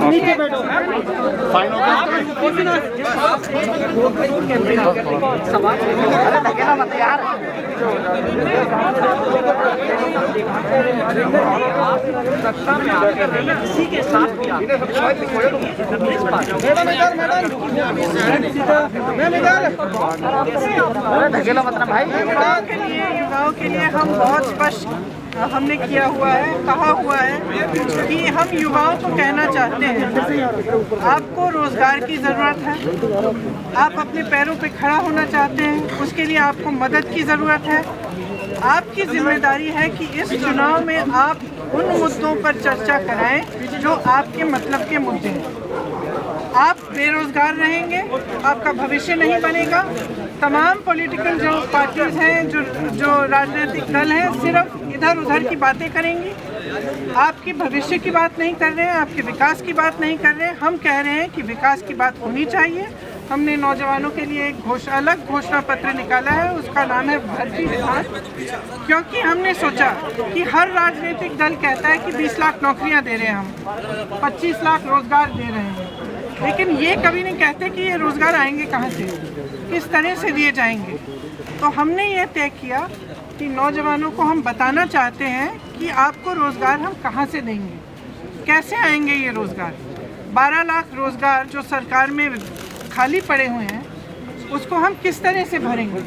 नीचे बैठो। फाइन हो गया। मत यार। इसी के साथ भी धकेला मत ना भाई। युवाओं के लिए हम बहुत स्पष्ट हमने किया हुआ है, कहा हुआ है कि हम युवाओं को कहना चाहते हैं आपको रोजगार की ज़रूरत है, आप अपने पैरों पे खड़ा होना चाहते हैं, उसके लिए आपको मदद की ज़रूरत है। आपकी जिम्मेदारी है कि इस चुनाव में आप उन मुद्दों पर चर्चा कराएं जो आपके मतलब के मुद्दे हैं। आप बेरोजगार रहेंगे, आपका भविष्य नहीं बनेगा। तमाम पॉलिटिकल जो पार्टीज हैं, जो राजनीतिक दल हैं, सिर्फ इधर उधर की बातें करेंगी, आपके भविष्य की बात नहीं कर रहे हैं, आपके विकास की बात नहीं कर रहे हैं। हम कह रहे हैं कि विकास की बात होनी चाहिए। हमने नौजवानों के लिए एक अलग घोषणा पत्र निकाला है, उसका नाम है भर्ती विधान, क्योंकि हमने सोचा कि हर राजनीतिक दल कहता है कि 20 लाख नौकरियां दे रहे हैं, हम 25 लाख रोजगार दे रहे हैं, लेकिन ये कभी नहीं कहते कि ये रोजगार आएंगे कहाँ से, किस तरह से दिए जाएंगे। तो हमने ये तय किया कि नौजवानों को हम बताना चाहते हैं कि आपको रोजगार हम कहाँ से देंगे, कैसे आएंगे ये रोजगार। 12 लाख रोजगार जो सरकार में खाली पड़े हुए हैं, उसको हम किस तरह से भरेंगे।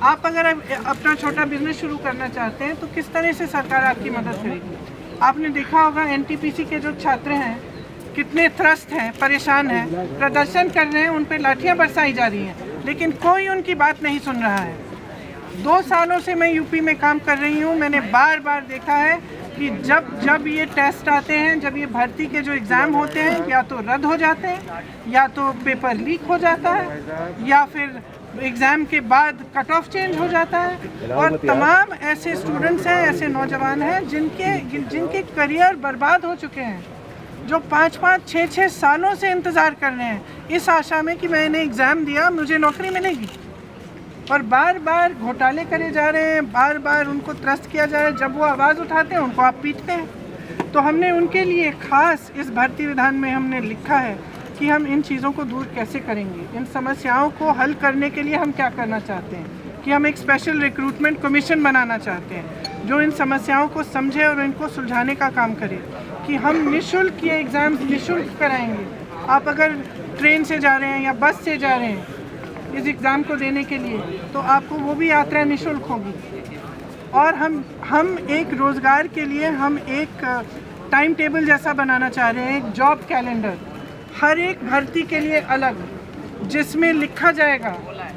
आप अगर अपना छोटा बिजनेस शुरू करना चाहते हैं तो किस तरह से सरकार आपकी मदद करेगी। आपने देखा होगा एनटीपीसी के जो छात्र हैं कितने त्रस्त हैं, परेशान हैं, प्रदर्शन कर रहे हैं, उन पे लाठियां बरसाई जा रही हैं, लेकिन कोई उनकी बात नहीं सुन रहा है। 2 सालों से मैं यूपी में काम कर रही हूँ, मैंने बार बार देखा है कि जब ये टेस्ट आते हैं, जब ये भर्ती के जो एग्ज़ाम होते हैं, या तो रद्द हो जाते हैं, या तो पेपर लीक हो जाता है, या फिर एग्ज़ाम के बाद कट ऑफ चेंज हो जाता है। और तमाम ऐसे स्टूडेंट्स हैं, ऐसे नौजवान हैं जिनके करियर बर्बाद हो चुके हैं, जो 5-5, 6-6 सालों से इंतज़ार कर रहे हैं इस आशा में कि मैंने एग्ज़ाम दिया मुझे नौकरी मिलेगी, और बार बार घोटाले करे जा रहे हैं, बार बार उनको त्रस्त किया जा रहा है। जब वो आवाज़ उठाते हैं उनको आप पीटते हैं। तो हमने उनके लिए ख़ास इस भर्ती विधान में हमने लिखा है कि हम इन चीज़ों को दूर कैसे करेंगे, इन समस्याओं को हल करने के लिए हम क्या करना चाहते हैं कि हम एक स्पेशल रिक्रूटमेंट कमीशन बनाना चाहते हैं जो इन समस्याओं को समझे और इनको सुलझाने का काम करे, कि हम निःशुल्क ये एग्ज़ाम निःशुल्क कराएंगे। आप अगर ट्रेन से जा रहे हैं या बस से जा रहे हैं इस एग्ज़ाम को देने के लिए, तो आपको वो भी यात्रा निःशुल्क होगी। और हम एक रोज़गार के लिए हम एक टाइम टेबल जैसा बनाना चाह रहे हैं, एक जॉब कैलेंडर, हर एक भर्ती के लिए अलग, जिसमें लिखा जाएगा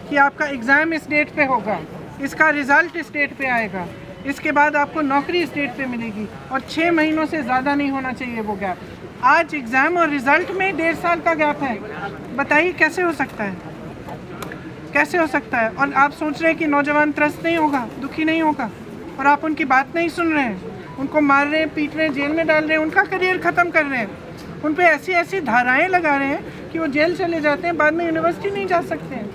कि आपका एग्ज़ाम इस डेट पे होगा, इसका रिज़ल्ट इस डेट पे आएगा, इसके बाद आपको नौकरी इस डेट पे मिलेगी, और 6 महीनों से ज़्यादा नहीं होना चाहिए वो गैप। आज एग्ज़ाम और रिज़ल्ट में 1.5 साल का गैप है, बताइए कैसे हो सकता है, कैसे हो सकता है। और आप सोच रहे हैं कि नौजवान त्रस्त नहीं होगा, दुखी नहीं होगा, और आप उनकी बात नहीं सुन रहे हैं, उनको मार रहे हैं, पीट रहे हैं, जेल में डाल रहे हैं, उनका करियर ख़त्म कर रहे हैं, उन पे ऐसी ऐसी धाराएं लगा रहे हैं कि वो जेल चले जाते हैं, बाद में यूनिवर्सिटी नहीं जा सकते हैं।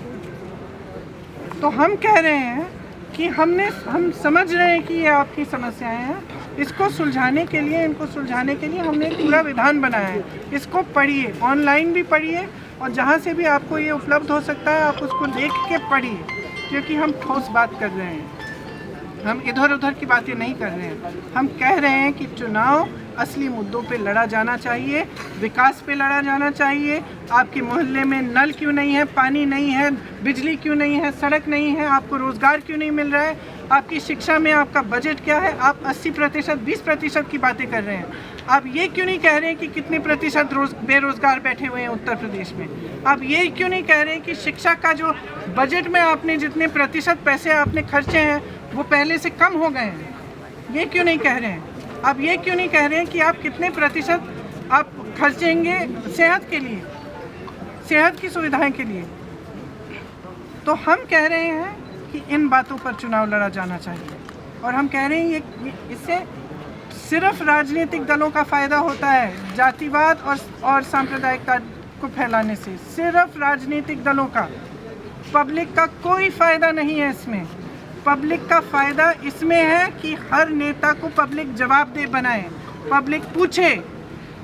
तो हम कह रहे हैं कि हम समझ रहे हैं कि ये आपकी समस्याएं हैं, इसको सुलझाने के लिए, इनको सुलझाने के लिए हमने एक पूरा विधान बनाया है। इसको पढ़िए, ऑनलाइन भी पढ़िए, और जहाँ से भी आपको ये उपलब्ध हो सकता है आप उसको देख के पढ़िए, क्योंकि हम ठोस बात कर रहे हैं, हम इधर उधर की बातें नहीं कर रहे हैं। हम कह रहे हैं कि चुनाव असली मुद्दों पे लड़ा जाना चाहिए, विकास पे लड़ा जाना चाहिए। आपके मोहल्ले में नल क्यों नहीं है, पानी नहीं है, बिजली क्यों नहीं है, सड़क नहीं है, आपको रोज़गार क्यों नहीं मिल रहा है, आपकी शिक्षा में आपका बजट क्या है, आप 80%, 20% की बातें कर रहे हैं। आप ये क्यों नहीं कह रहे हैं कि कितने प्रतिशत बेरोज़गार बैठे हुए हैं उत्तर प्रदेश में। आप ये क्यों नहीं कह रहे हैं कि शिक्षा का जो बजट में आपने जितने प्रतिशत पैसे आपने खर्चे हैं वो पहले से कम हो गए हैं, ये क्यों नहीं कह रहे हैं। आप ये क्यों नहीं कह रहे हैं कि आप कितने प्रतिशत आप खर्चेंगे सेहत के लिए, सेहत की सुविधाएं के लिए। तो हम कह रहे हैं कि इन बातों पर चुनाव लड़ा जाना चाहिए, और हम कह रहे हैं ये इससे सिर्फ राजनीतिक दलों का फ़ायदा होता है, जातिवाद और सांप्रदायिकता को फैलाने से सिर्फ राजनीतिक दलों का, पब्लिक का कोई फ़ायदा नहीं है इसमें। पब्लिक का फ़ायदा इसमें है कि हर नेता को पब्लिक जवाबदेह बनाए, पब्लिक पूछे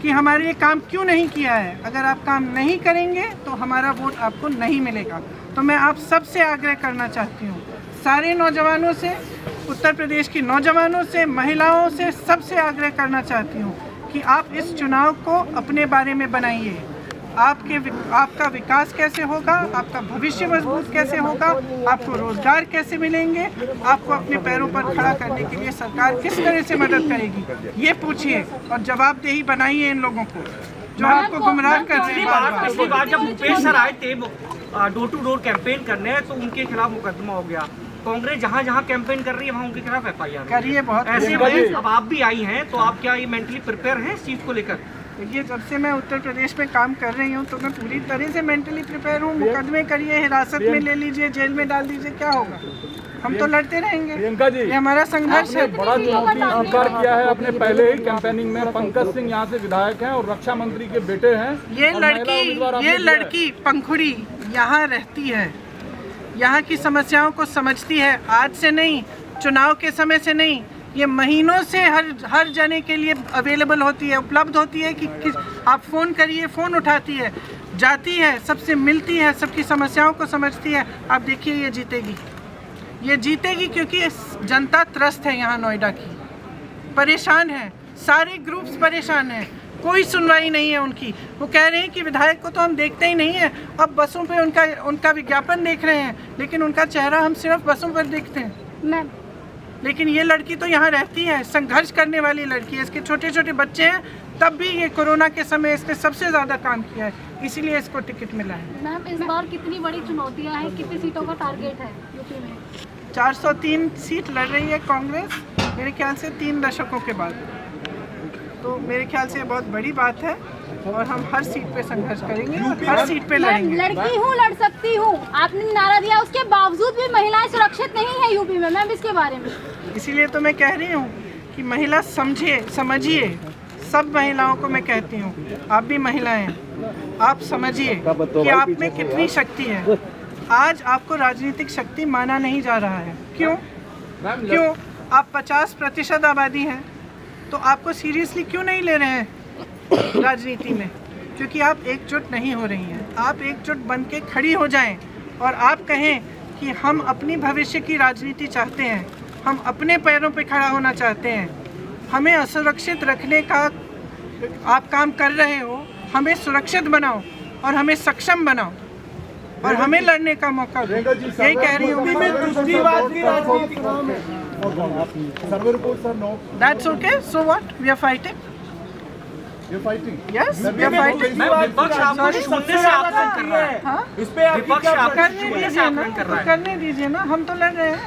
कि हमारे ये काम क्यों नहीं किया है। अगर आप काम नहीं करेंगे तो हमारा वोट आपको नहीं मिलेगा। तो मैं आप सबसे आग्रह करना चाहती हूँ, सारे नौजवानों से, उत्तर प्रदेश की नौजवानों से, महिलाओं से, सबसे आग्रह करना चाहती हूँ कि आप इस चुनाव को अपने बारे में बनाइए। आपका विकास कैसे होगा, आपका भविष्य मजबूत कैसे होगा, आपको रोजगार कैसे मिलेंगे, आपको अपने पैरों पर खड़ा करने के लिए सरकार किस तरह से मदद करेगी, ये पूछिए और जवाबदेही बनाइए इन लोगों को जो आपको गुमराह कर रहे हैं। पिछली बार जब भूपेश सर आए थे डोर टू डोर कैंपेन करने, तो उनके खिलाफ मुकदमा हो गया। कांग्रेस जहाँ जहाँ कैंपेन कर रही है वहाँ उनके खिलाफ FIR करिए। बहुत ऐसे में अब आप भी आई हैं, तो आप क्या ये मेंटली प्रिपेयर हैं इस चीज को लेकर? देखिए, जब से मैं उत्तर प्रदेश में काम कर रही हूँ तो मैं पूरी तरह से मेंटली प्रिपेयर हूँ। मुकदमे करिए, हिरासत में ले लीजिए, जेल में डाल दीजिए, क्या होगा, हम तो लड़ते रहेंगे। प्रियंका जी, ये हमारा संघर्ष है। बड़ा चुनौती स्वीकार किया है आपने पहले ही कैंपेनिंग में। पंकज सिंह यहाँ से विधायक हैं और रक्षा मंत्री के बेटे हैं। ये लड़की पंखुड़ी यहाँ रहती है, यहाँ की समस्याओं को समझती है। आज से नहीं, चुनाव के समय से नहीं, ये महीनों से हर जने के लिए अवेलेबल होती है, उपलब्ध होती है कि आप फ़ोन करिए, फ़ोन उठाती है, जाती है, सबसे मिलती है, सबकी समस्याओं को समझती है। आप देखिए, ये जीतेगी क्योंकि जनता त्रस्त है यहाँ नोएडा की, परेशान है, सारे ग्रुप्स परेशान हैं, कोई सुनवाई नहीं है उनकी। वो कह रहे हैं कि विधायक को तो हम देखते ही नहीं है, अब बसों पे उनका विज्ञापन देख रहे हैं, लेकिन उनका चेहरा हम सिर्फ बसों पर देखते हैं। लेकिन ये लड़की तो यहाँ रहती है, संघर्ष करने वाली लड़की है। इसके छोटे छोटे बच्चे हैं, तब भी ये कोरोना के समय इसने सबसे ज़्यादा काम किया है, इसीलिए इसको टिकट मिला है। मैम, इस बार कितनी बड़ी चुनौतियाँ हैं, कितनी सीटों का टारगेट है यूपी में? 403 सीट लड़ रही है कांग्रेस, मेरे ख्याल से 3 दशकों के बाद। तो मेरे ख्याल से बहुत बड़ी बात है और हम हर सीट पे संघर्ष करेंगे और हर सीट पे लड़ेंगे। लड़की हूँ, लड़ सकती हूँ, आपने नारा दिया, उसके बावजूद भी महिलाएं सुरक्षित नहीं है यूपी में। मैम, इसके बारे में इसीलिए तो मैं कह रही हूँ कि महिला समझिए, सब महिलाओं को मैं कहती हूँ, आप भी महिलाएं हैं, आप समझिए कि आप में कितनी शक्ति है। आज आपको राजनीतिक शक्ति माना नहीं जा रहा है। क्यों? आप 50% आबादी हैं, तो आपको सीरियसली क्यों नहीं ले रहे हैं राजनीति में? क्योंकि आप एकजुट नहीं हो रही हैं। आप एकजुट बन के खड़ी हो जाएं और आप कहें कि हम अपनी भविष्य की राजनीति चाहते हैं, हम अपने पैरों पे खड़ा होना चाहते हैं, हमें असुरक्षित रखने का आप काम कर रहे हो, हमें सुरक्षित बनाओ और हमें सक्षम बनाओ और हमें लड़ने का मौका दो। यही कह रही हूँ। That's okay. So what? We are fighting. You're fighting. Yes, we are fighting. विपक्ष आपको शून्य से आकलन कर रहा है। हाँ? विपक्ष आपको करने शून्य से दीजिए आकलन ना, कर रहा है। करने दीजिए ना। हम तो लड़ रहे हैं,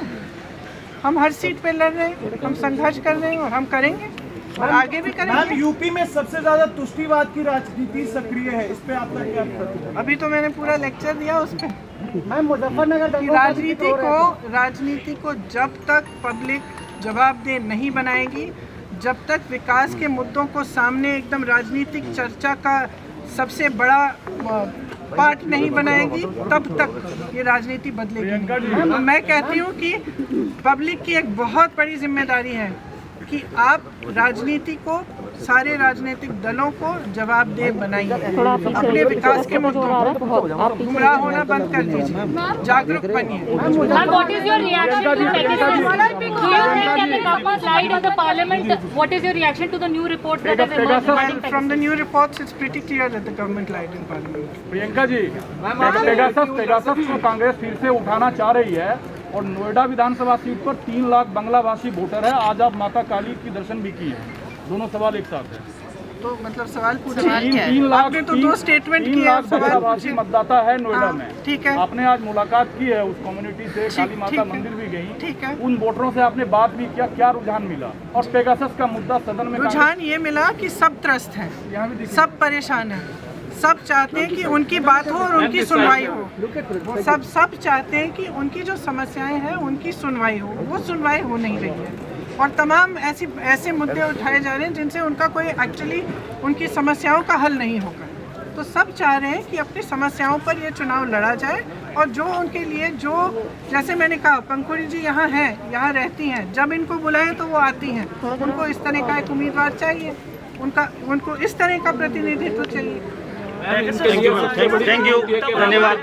हम हर सीट पे लड़ रहे हैं, हम संघर्ष कर रहे हैं और हम करेंगे और आगे भी करेंगे। यूपी में सबसे ज्यादा तुष्टिवाद की राजनीति सक्रिय है, इस पे आपका क्या प्रतिक्रिया? अभी तो मैंने पूरा लेक्चर दिया उस पे। मुजफ्फरनगर राजनीति को जब तक पब्लिक जवाबदेह नहीं बनाएगी, जब तक विकास के मुद्दों को सामने एकदम राजनीतिक चर्चा का सबसे बड़ा पार्ट नहीं बनाएगी, तब तक ये राजनीति बदलेगी नहीं। मैं कहती हूँ कि पब्लिक की एक बहुत बड़ी जिम्मेदारी है कि आप राजनीति को, सारे राजनीतिक दलों को जवाबदेह बनाइए, अपने विकास के मुद्दों पर गुमराह होना बंद कर दीजिए, जागरूक बनिए। What is your reaction to Pegasus? Do you think that the government lied on the parliament? What is your reaction to the new report that has emerged regarding Pegasus? From the new reports, it's pretty clear that the government lied in parliament. Priyanka ji, Pegasus को कांग्रेस फिर से उठाना चाह रही है और नोएडा विधानसभा seat पर 3 lakh बांग्लाभाषी voter है। आज आप माता काली की दर्शन भी किए हैं। दोनों सवाल एक साथ है। तो मतलब सवाल पूछिए। 3 लाख आपने तो 2 स्टेटमेंट किए, बांग्लाभाषी मतदाता है नोएडा में। ठीक है। आपने आज मुलाकात की है उस कम्युनिटी से, काली माता मंदिर भी गई। ठीक है। उन वोटरों से आपने बात भी किया, क्या रुझान मिला? और पेगासस का मुद्दा सदन में रुझान ये मिला कि सब त्रस्त हैं, सब परेशान हैं, सब चाहते हैं कि उनकी बात हो और उनकी सुनवाई हो। सब चाहते हैं कि उनकी जो समस्याएं हैं उनकी सुनवाई हो, वो सुनवाई हो नहीं रही है और तमाम ऐसे मुद्दे उठाए जा रहे हैं जिनसे उनका कोई एक्चुअली उनकी समस्याओं का हल नहीं होगा। तो सब चाह रहे हैं कि अपनी समस्याओं पर ये चुनाव लड़ा जाए और जो उनके लिए, जो जैसे मैंने कहा, पंखुड़ी जी यहाँ हैं, यहाँ रहती हैं, जब इनको बुलाएं तो वो आती हैं। उनको इस तरह का एक उम्मीदवार चाहिए उनको इस तरह का प्रतिनिधित्व चाहिए। थैंक यू धन्यवाद।